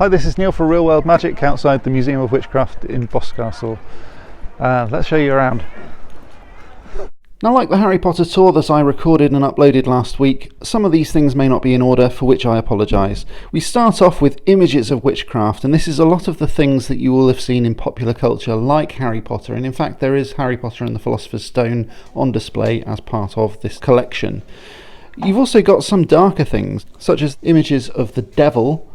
Hi, this is Neil for Real World Magic outside the Museum of Witchcraft in Boscastle. Let's show you around. Now, like the Harry Potter tour that I recorded and uploaded last week, some of these things may not be in order, for which I apologise. We start off with images of witchcraft, and this is a lot of the things that you will have seen in popular culture like Harry Potter, and in fact there is Harry Potter and the Philosopher's Stone on display as part of this collection. You've also got some darker things, such as images of the devil,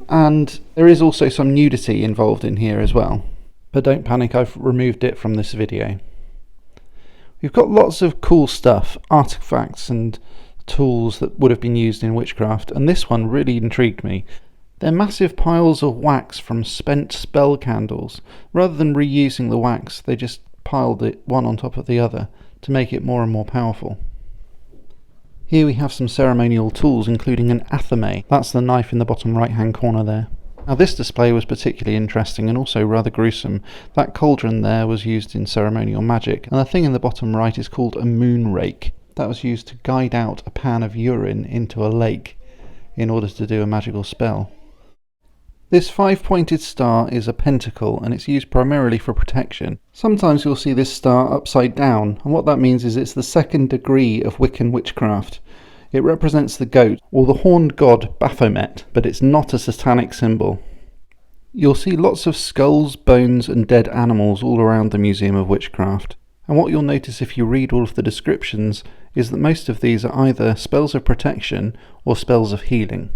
and there is also some nudity involved in here as well. But don't panic, I've removed it from this video. We've got lots of cool stuff, artifacts and tools that would have been used in witchcraft, and this one really intrigued me. They're massive piles of wax from spent spell candles. Rather than reusing the wax, they just piled it one on top of the other to make it more and more powerful. Here we have some ceremonial tools, including an athame. That's the knife in the bottom right hand corner there. Now this display was particularly interesting and also rather gruesome. That cauldron there was used in ceremonial magic, and the thing in the bottom right is called a moon rake. That was used to guide out a pan of urine into a lake in order to do a magical spell. This 5-pointed star is a pentacle, and it's used primarily for protection. Sometimes you'll see this star upside down, and what that means is it's the second degree of Wiccan witchcraft. It represents the goat, or the horned god Baphomet, but it's not a satanic symbol. You'll see lots of skulls, bones and dead animals all around the Museum of Witchcraft. And what you'll notice if you read all of the descriptions is that most of these are either spells of protection or spells of healing.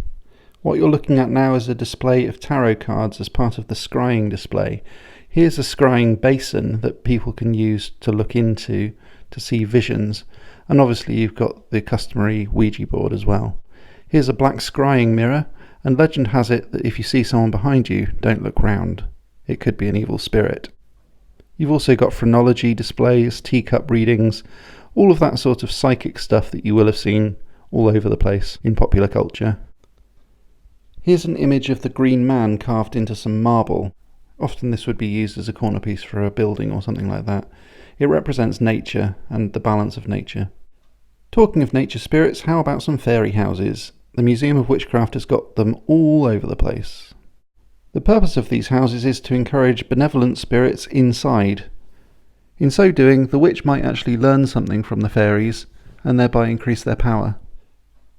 What you're looking at now is a display of tarot cards as part of the scrying display. Here's a scrying basin that people can use to look into to see visions, and obviously you've got the customary Ouija board as well. Here's a black scrying mirror, and legend has it that if you see someone behind you, don't look round. It could be an evil spirit. You've also got phrenology displays, teacup readings, all of that sort of psychic stuff that you will have seen all over the place in popular culture. Here's an image of the Green Man carved into some marble. Often this would be used as a corner piece for a building or something like that. It represents nature and the balance of nature. Talking of nature spirits, how about some fairy houses? The Museum of Witchcraft has got them all over the place. The purpose of these houses is to encourage benevolent spirits inside. In so doing, the witch might actually learn something from the fairies and thereby increase their power.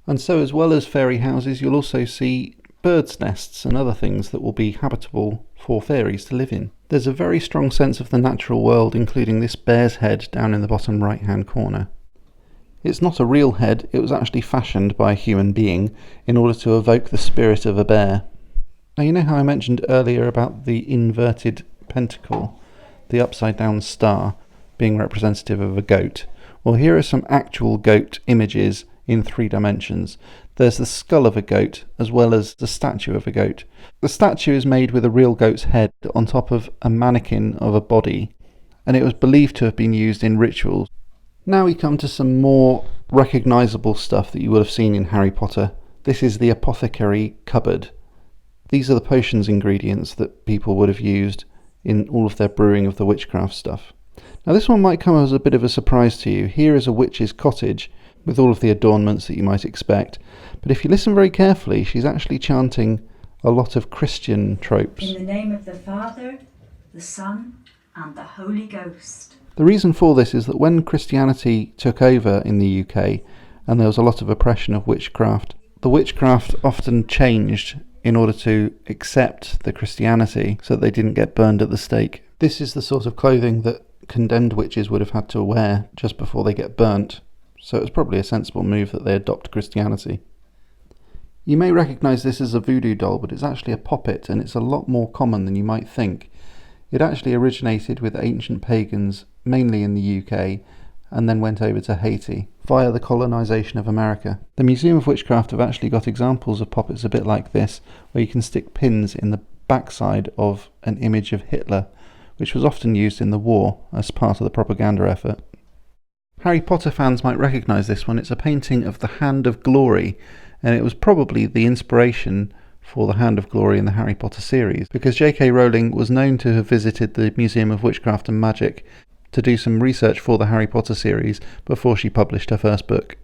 And so, as well as fairy houses, you'll also see birds' nests and other things that will be habitable for fairies to live in. There's a very strong sense of the natural world, including this bear's head down in the bottom right hand corner. It's not a real head, it was actually fashioned by a human being in order to evoke the spirit of a bear. Now, you know how I mentioned earlier about the inverted pentacle, the upside down star, being representative of a goat? Well, here are some actual goat images in 3 dimensions. There's the skull of a goat as well as the statue of a goat. The statue is made with a real goat's head on top of a mannequin of a body, and it was believed to have been used in rituals. Now we come to some more recognisable stuff that you will have seen in Harry Potter. This is the apothecary cupboard. These are the potions ingredients that people would have used in all of their brewing of the witchcraft stuff. Now this one might come as a bit of a surprise to you. Here is a witch's cottage with all of the adornments that you might expect. But if you listen very carefully, she's actually chanting a lot of Christian tropes. In the name of the Father, the Son, and the Holy Ghost. The reason for this is that when Christianity took over in the UK, and there was a lot of oppression of witchcraft, the witchcraft often changed in order to accept the Christianity so that they didn't get burned at the stake. This is the sort of clothing that condemned witches would have had to wear just before they get burnt. So it was probably a sensible move that they adopt Christianity. You may recognise this as a voodoo doll, but it's actually a poppet, and it's a lot more common than you might think. It actually originated with ancient pagans, mainly in the UK, and then went over to Haiti via the colonisation of America. The Museum of Witchcraft have actually got examples of poppets a bit like this, where you can stick pins in the backside of an image of Hitler, which was often used in the war as part of the propaganda effort. Harry Potter fans might recognise this one. It's a painting of the Hand of Glory, and it was probably the inspiration for the Hand of Glory in the Harry Potter series, because J.K. Rowling was known to have visited the Museum of Witchcraft and Magic to do some research for the Harry Potter series before she published her first book.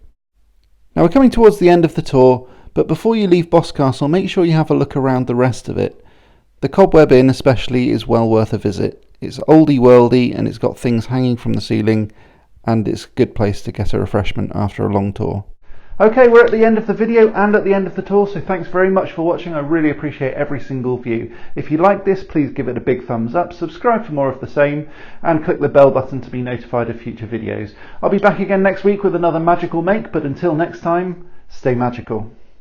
Now we're coming towards the end of the tour, But before you leave Boscastle, make sure you have a look around the rest of it. The Cobweb Inn especially is well worth a visit. It's oldie worldy and it's got things hanging from the ceiling, and it's a good place to get a refreshment after a long tour. Okay, we're at the end of the video and at the end of the tour, so thanks very much for watching. I really appreciate every single view. If you like this, please give it a big thumbs up, subscribe for more of the same, and click the bell button to be notified of future videos. I'll be back again next week with another magical make, but until next time, stay magical.